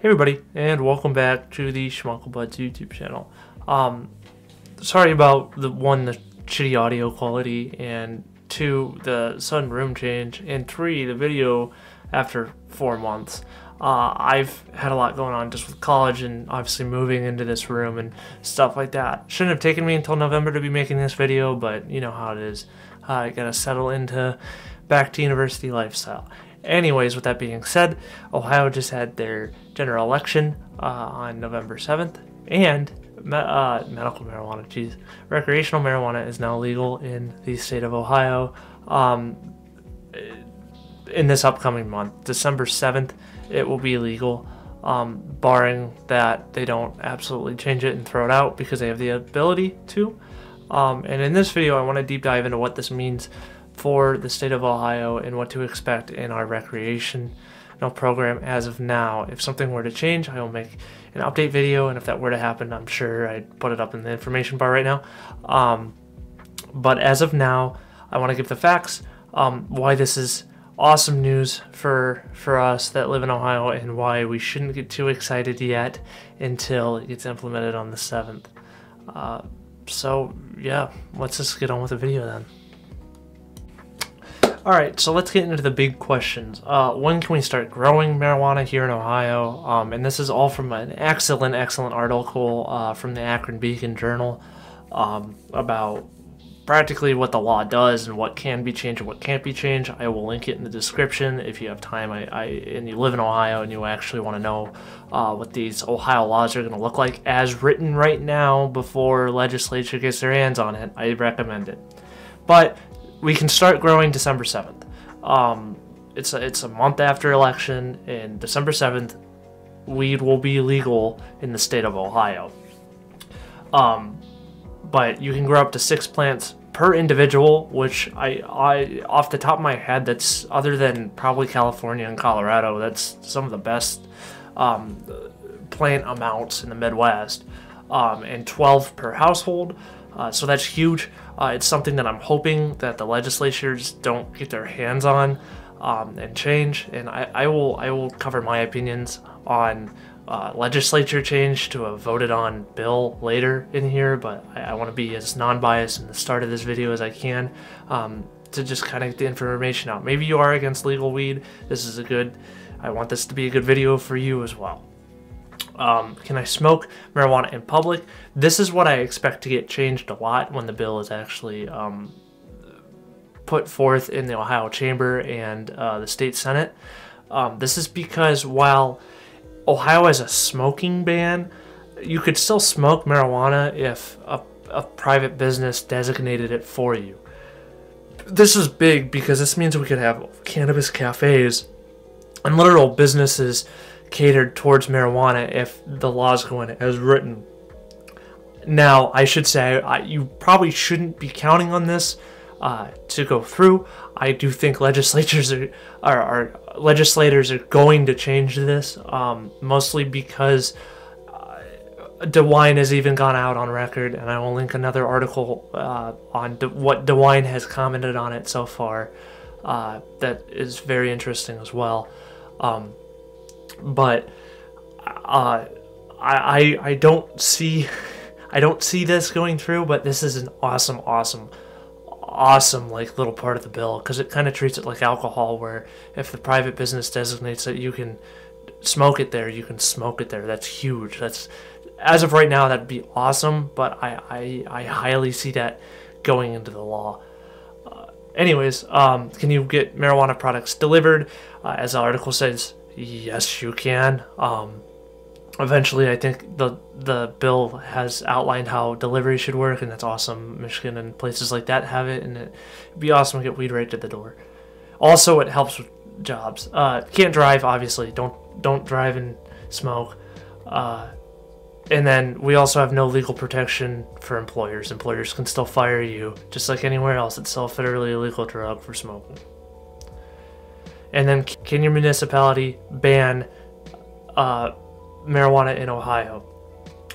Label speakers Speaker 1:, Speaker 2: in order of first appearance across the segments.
Speaker 1: Hey everybody, and welcome back to the Schmucklebuds YouTube channel. Sorry about the shitty audio quality, and 2, the sudden room change, and 3, the video after 4 months. I've had a lot going on just with college and obviously moving into this room and stuff like that. Shouldn't have taken me until November to be making this video, but you know how it is. I gotta settle into back to university lifestyle. Anyways, with that being said, Ohio just had their general election on November 7th, and medical marijuana, recreational marijuana is now legal in the state of Ohio in this upcoming month. December 7th, it will be legal, barring that they don't absolutely change it and throw it out, because they have the ability to. And in this video, I want to deep dive into what this means for the state of Ohio and what to expect in our recreational program as of now. If something were to change, I will make an update video, and if that were to happen, I'm sure I'd put it up in the information bar right now. But as of now, I want to give the facts, why this is awesome news for us that live in Ohio, and why we shouldn't get too excited yet until it gets implemented on the 7th. So yeah, let's just get on with the video then. Alright, so let's get into the big questions. When can we start growing marijuana here in Ohio? And this is all from an excellent article from the Akron Beacon Journal about practically what the law does and what can be changed and what can't be changed. I will link it in the description if you have time and you live in Ohio and you actually want to know what these Ohio laws are going to look like as written right now before legislature gets their hands on it. I recommend it. But we can start growing December 7th. It's a month after election, and December 7th, weed will be legal in the state of Ohio. But you can grow up to 6 plants per individual, which I off the top of my head, that's, other than probably California and Colorado, that's some of the best plant amounts in the Midwest, and 12 per household. So that's huge. It's something that I'm hoping that the legislatures don't get their hands on and change. And I will cover my opinions on legislature change to a voted on bill later in here. But I want to be as non-biased in the start of this video as I can to just kind of get the information out. Maybe you are against legal weed. I want this to be a good video for you as well. Can I smoke marijuana in public? This is what I expect to get changed a lot when the bill is actually put forth in the Ohio Chamber and the State Senate. This is because while Ohio has a smoking ban, you could still smoke marijuana if a private business designated it for you. This is big because this means we could have cannabis cafes and literal businesses catered towards marijuana if the laws go in as written. Now, I should say, you probably shouldn't be counting on this to go through. I do think legislators are going to change this, mostly because DeWine has even gone out on record, and I will link another article on what DeWine has commented on it so far that is very interesting as well. But I don't see this going through. But this is an awesome like little part of the bill, because it kind of treats it like alcohol, where if the private business designates that you can smoke it there, you can smoke it there. That's huge. That's, as of right now, that'd be awesome. But I highly see that going into the law. Anyways, can you get marijuana products delivered? As the article says, yes, you can. Eventually, I think the bill has outlined how delivery should work, and that's awesome. Michigan and places like that have it, and it'd be awesome to get weed right to the door. Also, it helps with jobs. Can't drive, obviously. Don't drive and smoke. And then we also have no legal protection for employers. Employers can still fire you, just like anywhere else. It's still a federally illegal drug for smoking. And then, can your municipality ban marijuana in Ohio?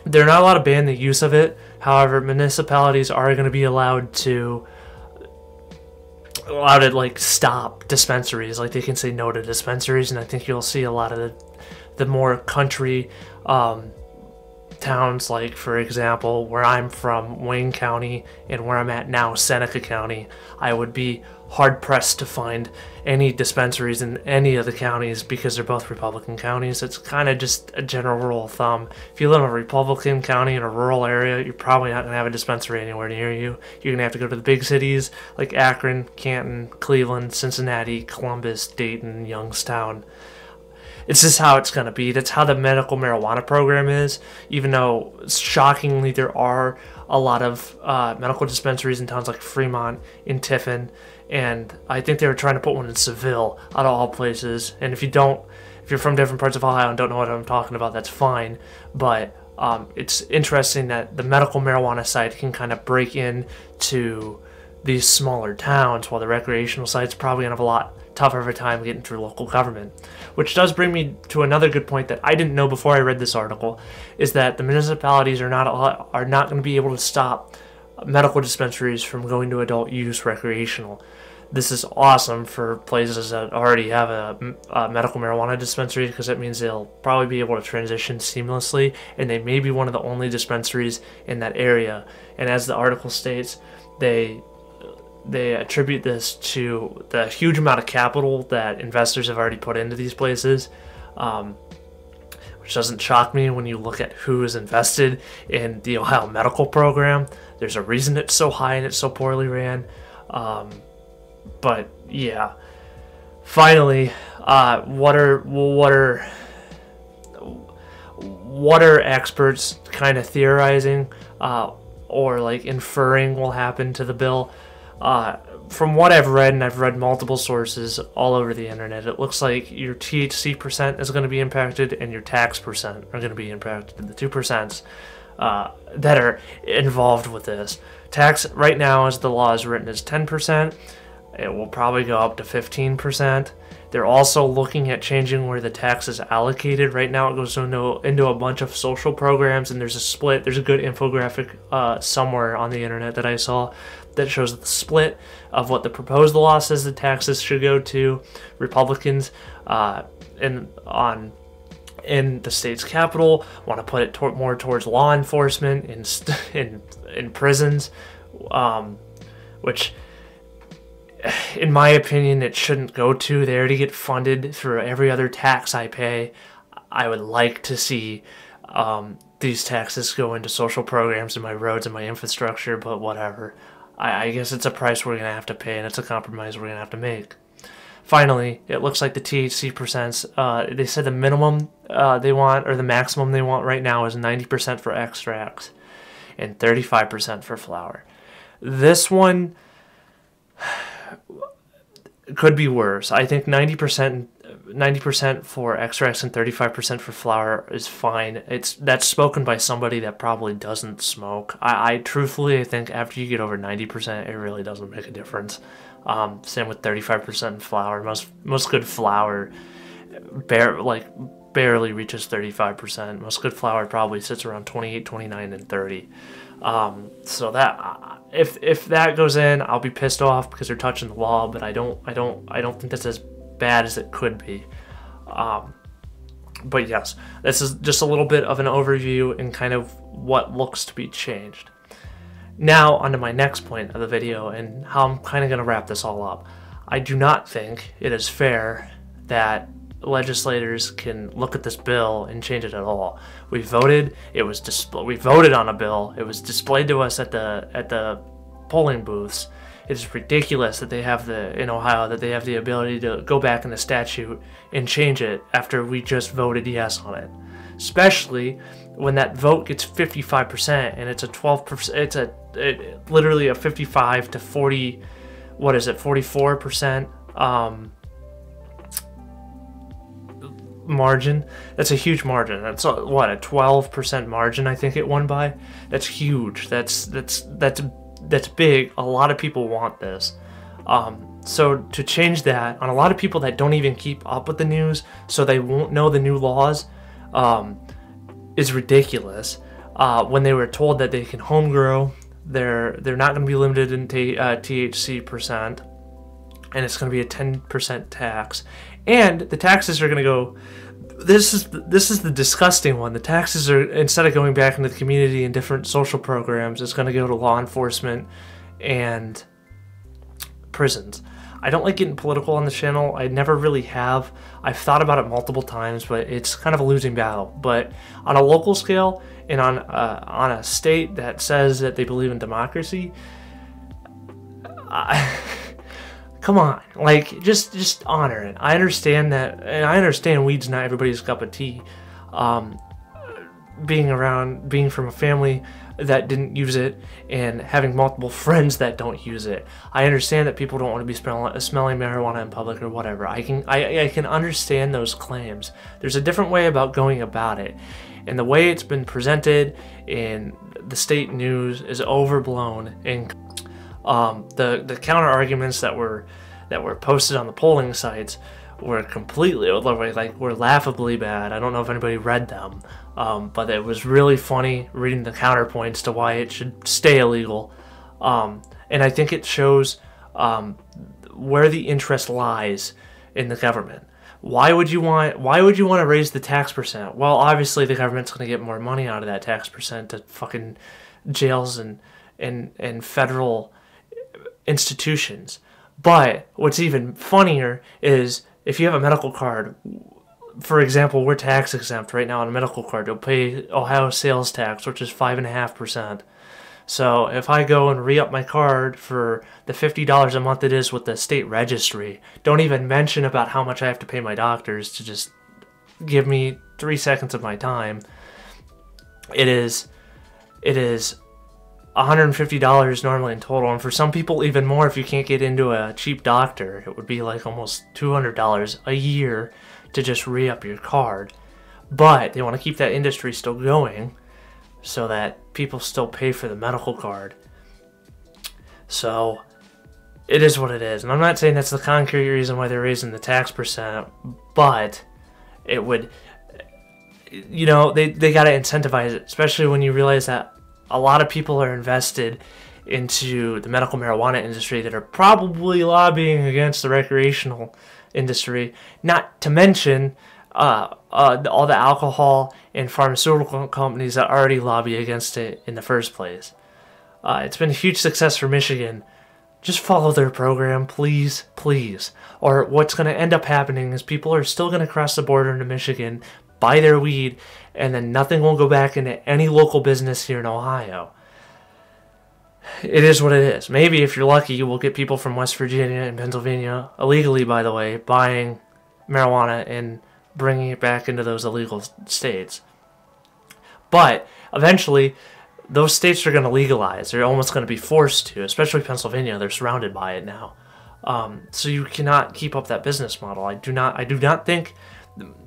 Speaker 1: They're not allowed to ban the use of it. However, municipalities are going to be allowed to like stop dispensaries. Like, they can say no to dispensaries, and I think you'll see a lot of the more country towns, like for example where I'm from, Wayne County, and where I'm at now, Seneca County, I would be hard pressed to find any dispensaries in any of the counties because they're both Republican counties. It's kind of just a general rule of thumb. If you live in a Republican county in a rural area, you're probably not going to have a dispensary anywhere near you. You're going to have to go to the big cities like Akron, Canton, Cleveland, Cincinnati, Columbus, Dayton, Youngstown. It's just how it's going to be. That's how the medical marijuana program is, even though shockingly there are a lot of medical dispensaries in towns like Fremont, in Tiffin, and I think they were trying to put one in Seville, out of all places. And if you're from different parts of Ohio and don't know what I'm talking about, that's fine. But it's interesting that the medical marijuana side can kind of break into these smaller towns, while the recreational side's probably going to have a lot tougher of a time getting through local government. Which does bring me to another good point that I didn't know before I read this article, is that the municipalities are not going to be able to stop medical dispensaries from going to adult use recreational. This is awesome for places that already have a medical marijuana dispensary, because it means they'll probably be able to transition seamlessly, and they may be one of the only dispensaries in that area. And as the article states, they attribute this to the huge amount of capital that investors have already put into these places, which doesn't shock me when you look at who is invested in the Ohio medical program. There's a reason it's so high and it's so poorly ran. But yeah, finally, what are experts kind of theorizing or like inferring will happen to the bill? From what I've read, and I've read multiple sources all over the internet, it looks like your THC percent is going to be impacted and your tax percent are going to be impacted. The 2% that are involved with this. Tax right now, as the law is written, is 10%. It will probably go up to 15%. They're also looking at changing where the tax is allocated. Right now it goes into a bunch of social programs, and there's a split. There's a good infographic somewhere on the internet that I saw that shows the split of what the proposed law says the taxes should go to. Republicans in the state's capital want to put it more towards law enforcement in prisons, which, in my opinion, it shouldn't go to. They already get funded through every other tax I pay. I would like to see these taxes go into social programs and my roads and my infrastructure, but whatever. I guess it's a price we're going to have to pay, and it's a compromise we're going to have to make. Finally, it looks like the THC percents, they said the minimum they want, or the maximum they want right now, is 90% for extracts and 35% for flower. This one could be worse. I think 90% for extracts and 35% for flower is fine. That's spoken by somebody that probably doesn't smoke. I truthfully think after you get over 90%, it really doesn't make a difference. Same with 35% flower. Most good flower barely reaches 35%. Most good flower probably sits around 28, 29, and 30. So that if that goes in, I'll be pissed off because they're touching the law. But I don't think that's as bad as it could be. But yes, this is just a little bit of an overview and kind of what looks to be changed. Now onto my next point of the video and how I'm kind of going to wrap this all up. I do not think it is fair that legislators can look at this bill and change it at all. We voted. We voted on a bill. It was displayed to us at the polling booths. It's ridiculous that they have in Ohio that they have the ability to go back in the statute and change it after we just voted yes on it. Especially when that vote gets 55% and it's a 12%. It's literally a 55 to 40. What is it? 44%. Margin. That's a huge margin. That's a 12% margin I think it won by. That's huge. That's big. A lot of people want this. So to change that on a lot of people that don't even keep up with the news, so they won't know the new laws, is ridiculous. When they were told that they can home grow, they're not going to be limited in THC percent, and it's going to be a 10% tax. And the taxes are going to go, This is the disgusting one. The taxes are, instead of going back into the community and different social programs, it's going to go to law enforcement and prisons. I don't like getting political on the channel. I never really have. I've thought about it multiple times, but it's kind of a losing battle. But on a local scale and on a state that says that they believe in democracy, come on, like just honor it. I understand that, and I understand weed's not everybody's cup of tea. Being from a family that didn't use it and having multiple friends that don't use it, I understand that people don't want to be smelling marijuana in public or whatever. I can understand those claims. There's a different way about going about it, and the way it's been presented in the state news is overblown. And the counter arguments that were posted on the polling sites were completely, like, were laughably bad. I don't know if anybody read them, but it was really funny reading the counterpoints to why it should stay illegal. And I think it shows where the interest lies in the government. Why would you want to raise the tax percent? Well, obviously the government's going to get more money out of that tax percent to fucking jails and federal institutions. But what's even funnier is if you have a medical card, for example, we're tax exempt right now on a medical card. You'll pay Ohio sales tax, which is 5.5%. So if I go and re-up my card for the $50 a month it is with the state registry, don't even mention about how much I have to pay my doctors to just give me 3 seconds of my time. It is $150 normally in total, and for some people even more if you can't get into a cheap doctor. It would be like almost $200 a year to just re-up your card. But they want to keep that industry still going so that people still pay for the medical card. So it is what it is. And I'm not saying that's the concrete reason why they're raising the tax percent, but it would, you know, they got to incentivize it, especially when you realize that a lot of people are invested into the medical marijuana industry that are probably lobbying against the recreational industry, not to mention all the alcohol and pharmaceutical companies that already lobby against it in the first place. It's been a huge success for Michigan. Just follow their program, please, please. Or what's going to end up happening is people are still going to cross the border into Michigan, buy their weed, and then nothing will go back into any local business here in Ohio. It is what it is. Maybe if you're lucky, you will get people from West Virginia and Pennsylvania, illegally by the way, buying marijuana and bringing it back into those illegal states. But eventually, those states are going to legalize. They're almost going to be forced to, especially Pennsylvania. They're surrounded by it now. So you cannot keep up that business model. I do not think...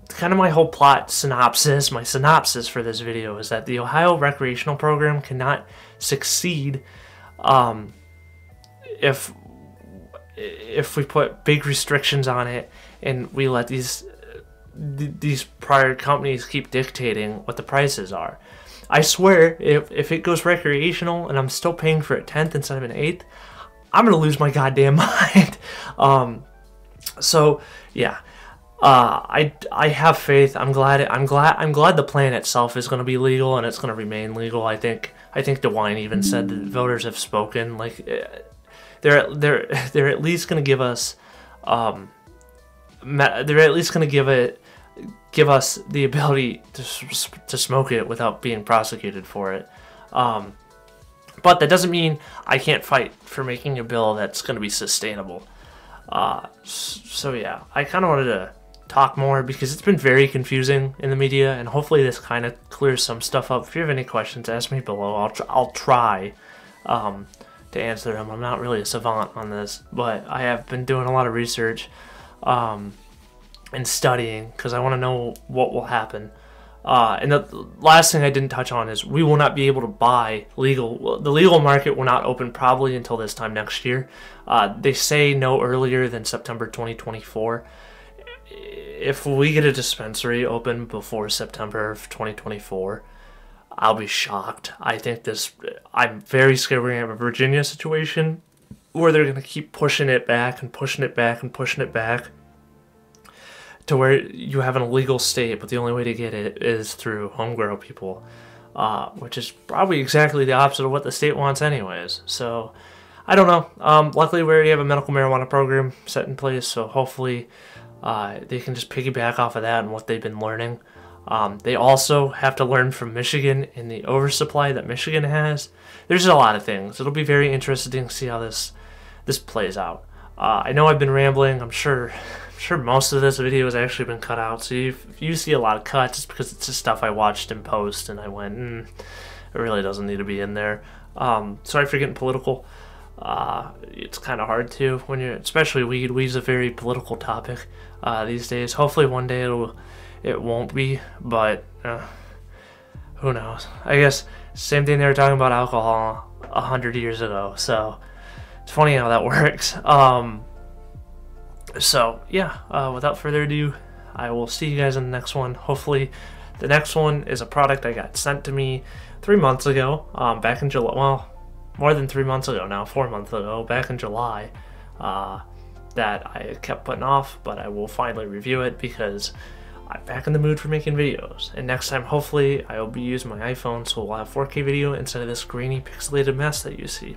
Speaker 1: Kind of my whole plot synopsis, my synopsis for this video is that the Ohio recreational program cannot succeed if we put big restrictions on it and we let these prior companies keep dictating what the prices are. I swear, if it goes recreational and I'm still paying for a 10th instead of an 8th, I'm gonna lose my goddamn mind. So yeah. I have faith. I'm glad the plan itself is going to be legal and it's going to remain legal. I think DeWine even said that voters have spoken. Like they're at least going to give us they're at least going to give us the ability to smoke it without being prosecuted for it. But that doesn't mean I can't fight for making a bill that's going to be sustainable. So yeah, I kind of wanted to talk more because it's been very confusing in the media, and hopefully this kind of clears some stuff up. If you have any questions, ask me below. I'll try to answer them. I'm not really a savant on this, but I have been doing a lot of research and studying because I want to know what will happen. And the last thing I didn't touch on is we will not be able to buy legal. The legal market will not open probably until this time next year. They say no earlier than September 2024. If we get a dispensary open before September of 2024, I'll be shocked. I'm very scared we're going to have a Virginia situation where they're going to keep pushing it back and pushing it back and pushing it back to where you have an illegal state, but the only way to get it is through homegrown people, which is probably exactly the opposite of what the state wants anyways. So I don't know. Luckily, we already have a medical marijuana program set in place, so hopefully they can just piggyback off of that and what they've been learning. They also have to learn from Michigan in the oversupply that Michigan has. There's a lot of things. It'll be very interesting to see how this plays out. I know I've been rambling. I'm sure most of this video has actually been cut out. So if you see a lot of cuts, it's because it's just stuff I watched in post and I went, it really doesn't need to be in there. Sorry for getting political. It's kind of hard to when you're, especially weed. Weed's a very political topic these days. Hopefully one day it won't be, but who knows? I guess same thing they were talking about alcohol 100 years ago. So it's funny how that works. So yeah, without further ado, I will see you guys in the next one. Hopefully the next one is a product I got sent to me 3 months ago, back in July. Well, more than 3 months ago now, 4 months ago, back in July, that I kept putting off, but I will finally review it because I'm back in the mood for making videos. And next time, hopefully, I will be using my iPhone, so we'll have 4K video instead of this grainy, pixelated mess that you see.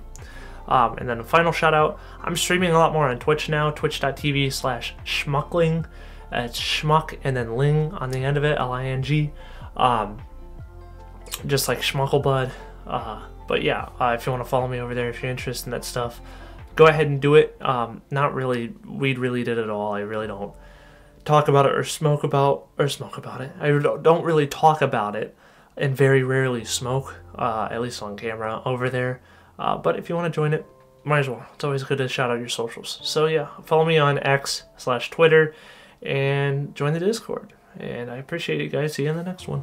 Speaker 1: And then a final shout out, I'm streaming a lot more on Twitch now, twitch.tv/schmuckling. It's schmuck and then ling on the end of it, L-I-N-G. Just like Schmucklebud. But yeah, if you want to follow me over there, if you're interested in that stuff, go ahead and do it. Not really weed related at all. I really don't talk about it or smoke about it. I don't really talk about it and very rarely smoke, at least on camera over there. But if you want to join it, might as well. It's always good to shout out your socials. So yeah, follow me on X/Twitter and join the Discord. And I appreciate it, guys. See you in the next one.